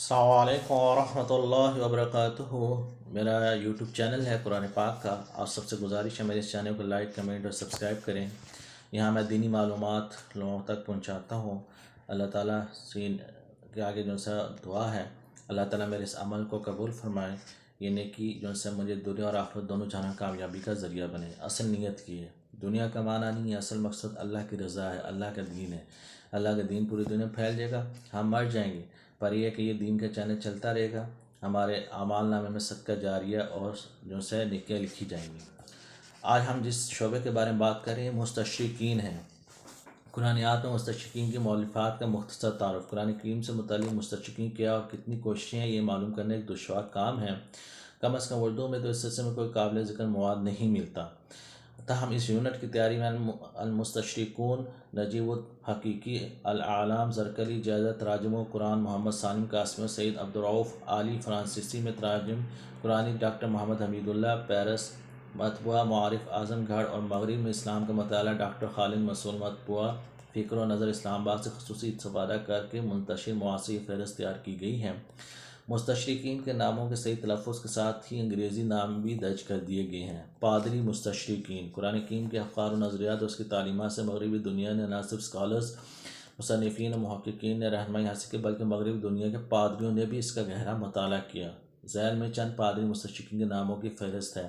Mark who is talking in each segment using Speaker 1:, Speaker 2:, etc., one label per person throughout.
Speaker 1: السلام علیکم ورحمۃ اللہ وبرکاتہ۔ میرا یوٹیوب چینل ہے قرآن پاک کا۔ آپ سب سے گزارش ہے میرے اس چینل کو لائک کمنٹ اور سبسکرائب کریں۔ یہاں میں دینی معلومات لوگوں تک پہنچاتا ہوں۔ اللہ تعالیٰ سے کے آگے جو سا دعا ہے، اللہ تعالیٰ میرے اس عمل کو قبول فرمائے، یہ نیکی جو سے مجھے دنیا اور آخرت دونوں جہاں کامیابی کا ذریعہ بنے۔ اصل نیت کی ہے، دنیا کمانا نہیں ہے، اصل مقصد اللہ کی رضا ہے، اللہ کا دین ہے۔ اللہ کا دین پوری دنیا میں پھیل جائے گا، ہم مر جائیں گے، پر یہ کہ یہ دین کا چینل چلتا رہے گا، ہمارے اعمال نامے میں صدقہ جاریہ اور جو سے نیکیاں لکھی جائیں گی۔ آج ہم جس شعبے کے بارے میں بات کر رہے ہیں مستشرقین ہیں۔ قرآن آیات میں مستشرقین کی مؤلفات کا مختصر تعارف۔ قرآن کریم سے متعلق مستشرقین کیا اور کتنی کوششیں ہیں، یہ معلوم کرنا ایک دشوار کام ہے۔ کم از کم اردو میں تو اس سلسلے میں کوئی قابل ذکر مواد نہیں ملتا۔ تاہم اس یونٹ کی تیاری میں المستشرقون، نجیب الحقیقی، الاعلام زرکلی، جائزہ تراجم قرآن محمد سالم قاسمی، سید عبدالرؤف علی فرانسیسی میں تراجم قرآنی، ڈاکٹر محمد حمید اللہ، پیرس، مطبوعہ معارف اعظم گڑھ اور مغرب میں اسلام کا مطالعہ، ڈاکٹر خالد مسعود، مطبوعہ فکر و نظر اسلام آباد سے خصوصی استفادہ کر کے منتشر معاصر فہرست تیار کی گئی ہے۔ مستشرقین کے ناموں کے صحیح تلفظ کے ساتھ ہی انگریزی نام بھی درج کر دیے گئے ہیں۔ پادری مستشرقین۔ قرآن کریم کے افکار و نظریات اور اس کی تعلیمات سے مغربی دنیا نے نہ صرف اسکالرز، مصنفین اور محققین نے رہنمائی حاصل کی، بلکہ مغربی دنیا کے پادریوں نے بھی اس کا گہرا مطالعہ کیا۔ ذیل میں چند پادری مستشرقین کے ناموں کی فہرست ہے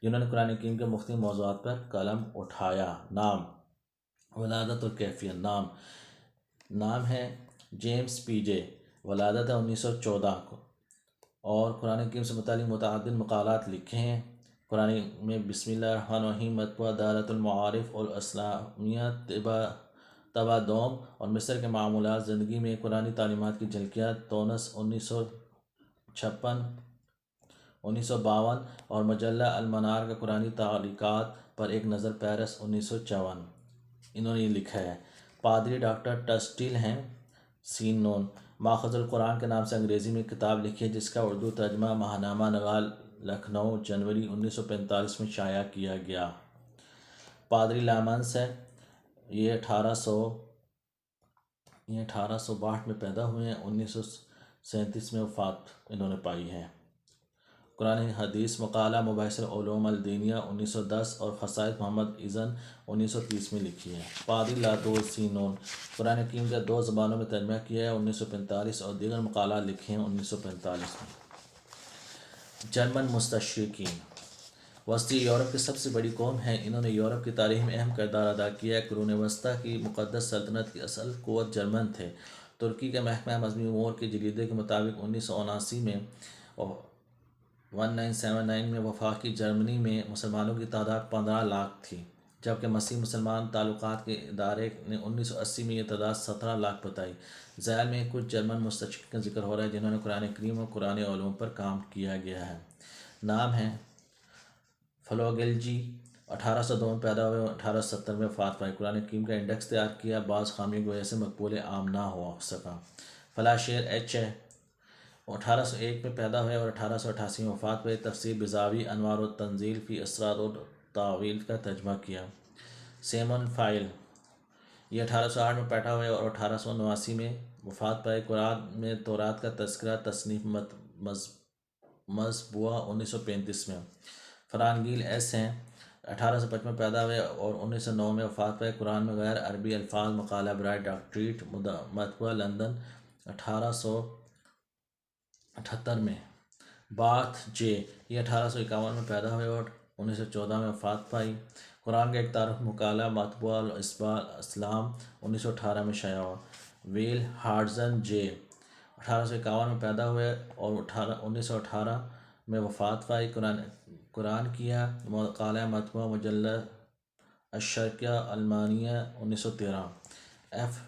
Speaker 1: جنہوں نے قرآن کریم کے مختلف موضوعات پر قلم اٹھایا۔ نام: ولادت اور کیفیت۔ نام ہے جیمز پی جے، ولادت ہے 1914 کو، اور قرآن کریم سے متعلق متعدد مقالات لکھے ہیں۔ قرآن میں بسم اللہ الرحمن الرحیم، مطبوعہ دارۃ المعارف الاسلامیہ، طبع دوم، اور مصر کے معمولات زندگی میں قرآنی تعلیمات کی جھلکیاں، تونس 1956 1952، اور مجلہ المنار کا قرآنی تعلیقات پر ایک نظر، پیرس 1954۔ انہوں نے یہ لکھا ہے۔ پادری ڈاکٹر ٹسٹل ہیں۔ سین نون: ماخذ القرآن کے نام سے انگریزی میں کتاب لکھی ہے جس کا اردو ترجمہ ماہنامہ نگال، لکھنؤ، جنوری 1945 میں شائع کیا گیا۔ پادری لامنس ہے، یہ 1862 میں پیدا ہوئے ہیں، 1937 میں وفات انہوں نے پائی ہے۔ قرآن حدیث مقالہ مباحث العلوم الدینیہ 1910 اور خصائص محمد اذن 1930 میں لکھی ہے۔ پادری لاتور سین نون: قرآن کریم کا 2 زبانوں میں ترجمہ کیا ہے، 1945، اور دیگر مقالات لکھے ہیں 1945 میں۔ جرمن مستشرقین وسطی یورپ کی سب سے بڑی قوم ہے۔ انہوں نے یورپ کی تاریخ میں اہم کردار ادا کیا ہے۔ قرون وسطیٰ کی مقدس سلطنت کی اصل قوت جرمن تھے۔ ترکی کے محکمہ مذہبی امور کے جریدے کے مطابق 1979 میں 1979 میں وفاقی جرمنی میں مسلمانوں کی تعداد 15 لاکھ تھی، جبکہ مسیحی مسلمان تعلقات کے ادارے نے 1980 میں یہ تعداد 17 لاکھ بتائی۔ ذیل میں کچھ جرمن مستشرقین کا ذکر ہو رہا ہے جنہوں نے قرآن کریم اور قرآن علوم پر کام کیا گیا ہے۔ نام ہے فلوگیلجی، 1802 میں پیدا ہوئے اور 1870 میں وفات پائی۔ قرآن کریم کا انڈیکس تیار کیا، بعض خامیوں کی وجہ سے مقبول عام نہ ہو سکا۔ فلاشیر ایچ ہے، 1801 میں پیدا ہوئے اور 1888 میں وفات پائی۔ تفسیر بیضاوی، انوار التنزیل فی اسرار التاویل کا ترجمہ کیا۔ سیمون فائل، یہ 1808 میں پیدا ہوئے اور 1889 میں وفات پائے۔ قرآن میں تورات کا تذکرہ، تصنیف مطبوعہ 1935 میں۔ فرانگیل ایس ہیں، 1855 میں پیدا ہوئے اور 1909 میں وفات پائے۔ قرآن میں غیر عربی الفاظ، مقالہ برائے ڈاکٹریٹ، مطبوعہ لندن 1878 میں۔ بارتھ جے، یہ 1851 میں پیدا ہوئے اور 1914 میں وفات پائی۔ قرآن کا ایک تعارف مقالہ، مطبوعہ الاسلام 1918 میں شائع ہوا۔ ویل ہارڈزن جے، 1851 میں پیدا ہوئے اور 1918 میں وفات پائی۔ قرآن کیا مقالہ، مطبوعہ مجلہ الشرقیہ المانیہ 1913۔ ایف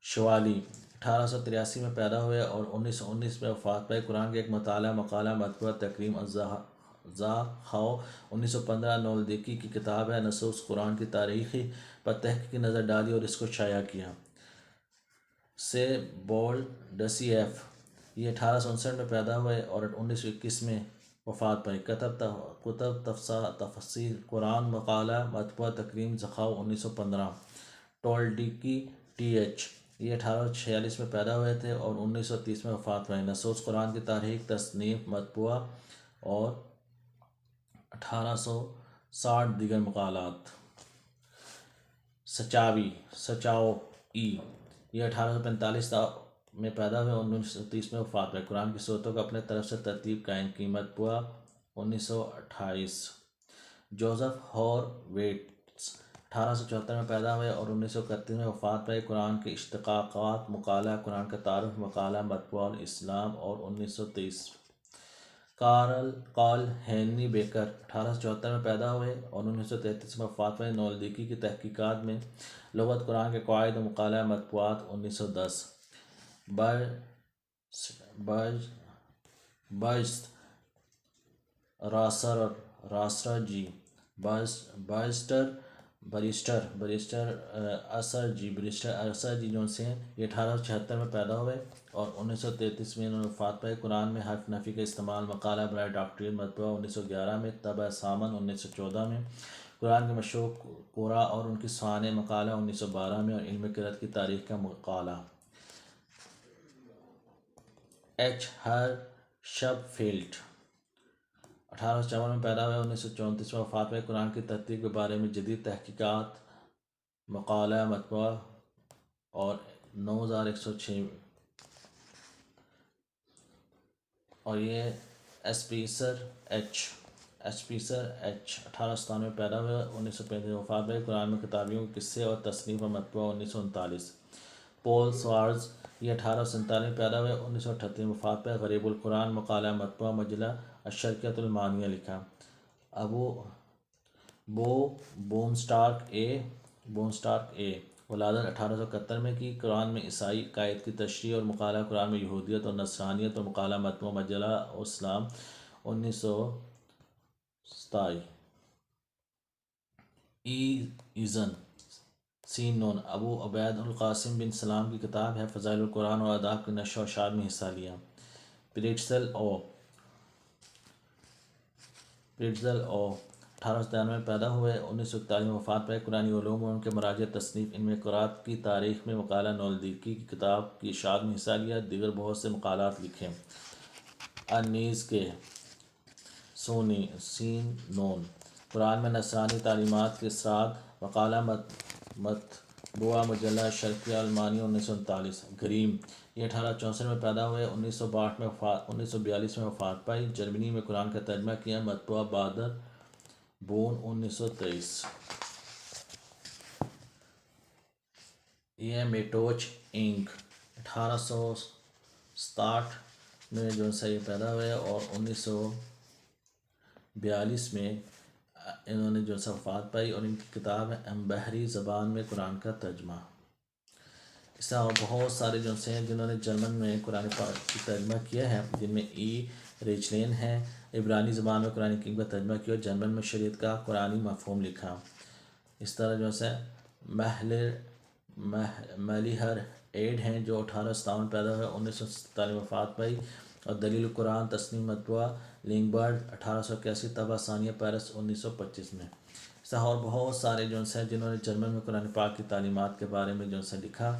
Speaker 1: شوالی، 1883 میں پیدا ہوئے اور 1919 میں وفات پائی۔ قرآن کا ایک مطالعہ، مقالہ، مطبوعہ تکریم الزخاو 1915۔ نولدیکی کی کتاب ہے، نصوص قرآن کی تاریخی پر تحقیقی نظر ڈالی اور اس کو شائع کیا۔ سے بول ڈسی ایف، یہ 1859 میں پیدا ہوئے اور 1921 میں وفات پائی۔ کتب تفسیر قرآن، مقالہ، مطبوعہ تکریم زخاو 1915۔ ٹولڈیکی ٹی ایچ، یہ 1846 میں پیدا ہوئے تھے اور 1930 میں وفات پائے۔ نصوص قرآن کی تاریخ، تصنیف، مطبوعہ اور 1860 دیگر مقالات۔ سچاوی یہ 1845 میں پیدا ہوئے اور 1930 میں وفات پائے۔ قرآن کی صورتوں کو اپنے طرف سے ترتیب قائم کی، مطبوعہ 1928۔ جوزف ہارویٹز 1874 میں پیدا ہوئے اور 1931 میں وفات پائے۔ قرآن کے اشتقاقات، مقالہ قرآن کا تعارف، مقالہ مطبوعہ الاسلام اور 1923۔ کارل ہینری بیکر 1874 میں پیدا ہوئے اور 1933 میں وفات پائے۔ نولدیکی کی تحقیقات میں لغت قرآن کے قواعد و مقالہ مطبوعات 1910۔ برجست راسر جی بریسٹر اسر جی جو سے یہ 1876 میں پیدا ہوئے اور 1933 میں انہوں نے وفات پائے۔ قرآن میں حرف نفی کا استعمال، مقالہ برائے ڈاکٹرین، مطبوعہ 1911 میں۔ طبع سامن 1914 میں۔ قرآن کے مشہور قرآ اور ان کی سوانح، مقالہ 1912 میں۔ اور علم قرأت کی تاریخ کا مقالہ۔ ایچ ہرشب فیلڈ 1854 میں پیدا ہوئے، 1934 میں وفات پائے۔ قرآن کی ترتیب کے بارے میں جدید تحقیقات، مقالہ مطبوعہ اور 9106۔ اور یہ ایسپیسر ایچ 1897 میں پیدا ہوئے، 1935 میں وفات پائے۔ قرآن میں کتابیوں کے قصے اور تصنیف و مطبوعہ 1939۔ پول سوارز یہ 1847 میں پیدا ہوئے، 1938 میں وفات پائے۔ غریب القرآن، مقالہ مطبوعہ، مجلہ الشرقیۃ المانیہ لکھا۔ بونسٹارک اے ولادت 1871 میں کی۔ قرآن میں عیسائی عقائد کی تشریح اور مقالہ قرآن میں یہودیت اور نصرانیت اور مقالہ مطبوعہ، مجلہ اسلام 1927۔ ایزن سی نون ابو عبید القاسم بن سلام کی کتاب ہے فضائل القرآن اور آداب کی نشر و اشاعت میں حصہ لیا۔ پریٹزل او 1893 میں پیدا ہوئے، 1941 میں وفات پائے۔ قرآنی علوم اور ان کے مراجع تصنیف، علم قرآت کی تاریخ میں مقالہ، نولدیکی کی کتاب کی اشاعت میں حصہ لیا۔ دیگر بہت سے مقالات لکھے۔ انیز کے سین نون قرآن میں نصرانی تعلیمات کے اثرات، مقالہ مطبوعہ، مجلہ الشرقیہ المانیہ 1939۔ گریم یہ 1864 میں پیدا ہوئے، 1942 میں وفات پائی۔ جرمنی میں قرآن کا ترجمہ کیا، مطبوعہ بادر بون 1923۔ یہ میٹوچ انک 1867 میں جو ہے یہ پیدا ہوئے اور 1942 میں انہوں نے جو وفات پائی۔ اور ان کی کتاب ہے بحری زبان میں قرآن کا ترجمہ۔ اس طرح اور بہت سارے جو ہیں جنہوں نے جرمن میں قرآن پاک کی ترجمہ کیا ہے، جن میں ریچلین ہے۔ عبرانی زبان میں قرآن کریم کا ترجمہ کیا اور جرمن میں شریعت کا قرآنی مفہوم لکھا۔ اس طرح جو ہے میلیہر ایڈ ہیں جو 1857 میں پیدا ہوئے، 1947 میں وفات پائی۔ اور دلیل القرآن تصنیف، مطبوعہ لنگبرڈ 1881، طبع ثانیہ پیرس 1925 میں۔ اس طرح اور بہت سارے جو ہیں جنہوں نے جرمن میں قرآن پاک کی تعلیمات کے بارے میں جو ہے لکھا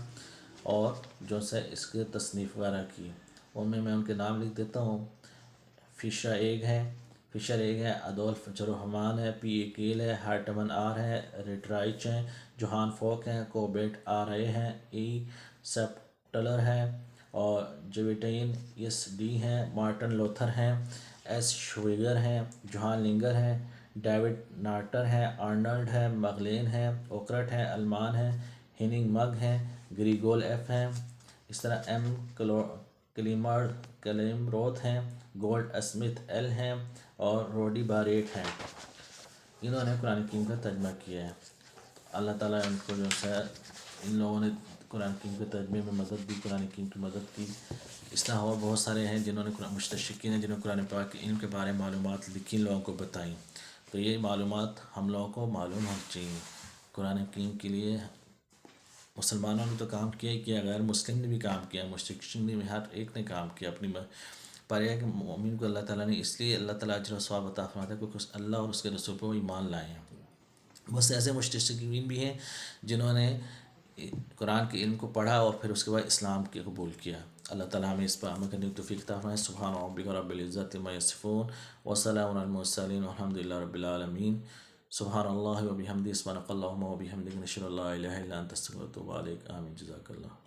Speaker 1: اور جو ہے اس کے تصنیف وغیرہ کی۔ ان میں ان کے نام لکھ دیتا ہوں۔ فشر ایگ ہے، ادولف جروہمان ہے، پی اے کیل ہے، ہارٹمن آر ہے، ریٹرائچ ہیں، جوہان فوک ہیں، کوبیٹ آر اے ہیں، ای سیپٹلر ہے اور جویٹین ایس ڈی ہیں، مارٹن لوتھر ہیں، ایس شویگر ہیں، جوہان لنگر ہیں، ڈیوڈ نارٹر ہیں، آرنلڈ ہے، مغلین ہیں، اوکرٹ ہیں، المان ہیں، ہیننگ مگ ہیں، گریگول ایف ہیں۔ اس طرح ایم کلیمروتھ ہیں، گولڈ اسمتھ ایل ہیں اور روڈی باریٹ ہیں۔ انہوں نے قرآن کریم کا ترجمہ کیا ہے۔ اللہ تعالیٰ ان کو جو ہے ان لوگوں نے قرآن کریم کے ترجمے میں مدد دی، قرآن کریم کی مدد کی۔ اس طرح اور بہت سارے ہیں جنہوں نے مستشرقین ہیں جنہوں نے قرآن پاک کے علم کے بارے میں معلومات لکھی، لوگوں کو بتائیں۔ تو یہ معلومات ہم لوگوں کو معلوم ہونی چاہیے۔ قرآن کریم کے لیے مسلمانوں نے تو کام کیا ہی کیا، غیر مسلم نے بھی کام کیا، مستشرقین نے بھی، ہر ایک نے کام کیا اپنی پر یہ کہ مومن کو اللہ تعالیٰ نے اس لیے اللہ تعالیٰ اجر و ثواب عطا فرماتا ہے کیونکہ اللہ اور اس کے رسول پر ایمان لائے ہیں۔ بہت سے ایسے مستشرقین بھی ہیں جنہوں نے قرآن کے علم کو پڑھا اور پھر اس کے بعد اسلام کے قبول کیا۔ اللہ تعالیٰ ہمیں اس پر عمل کرنے کی توفیق عطا فرمائے۔ سبحان ربک رب العزت عما یصفون وسلام علی المرسلین والحمد للہ رب العالمین۔ سبحان اللہ و بحمدہ، سبحانک اللہم و بحمدک، نشہد ان لا الہ الا انت، نستغفرک و نتوب الیک۔ آمین، جزاک اللہ۔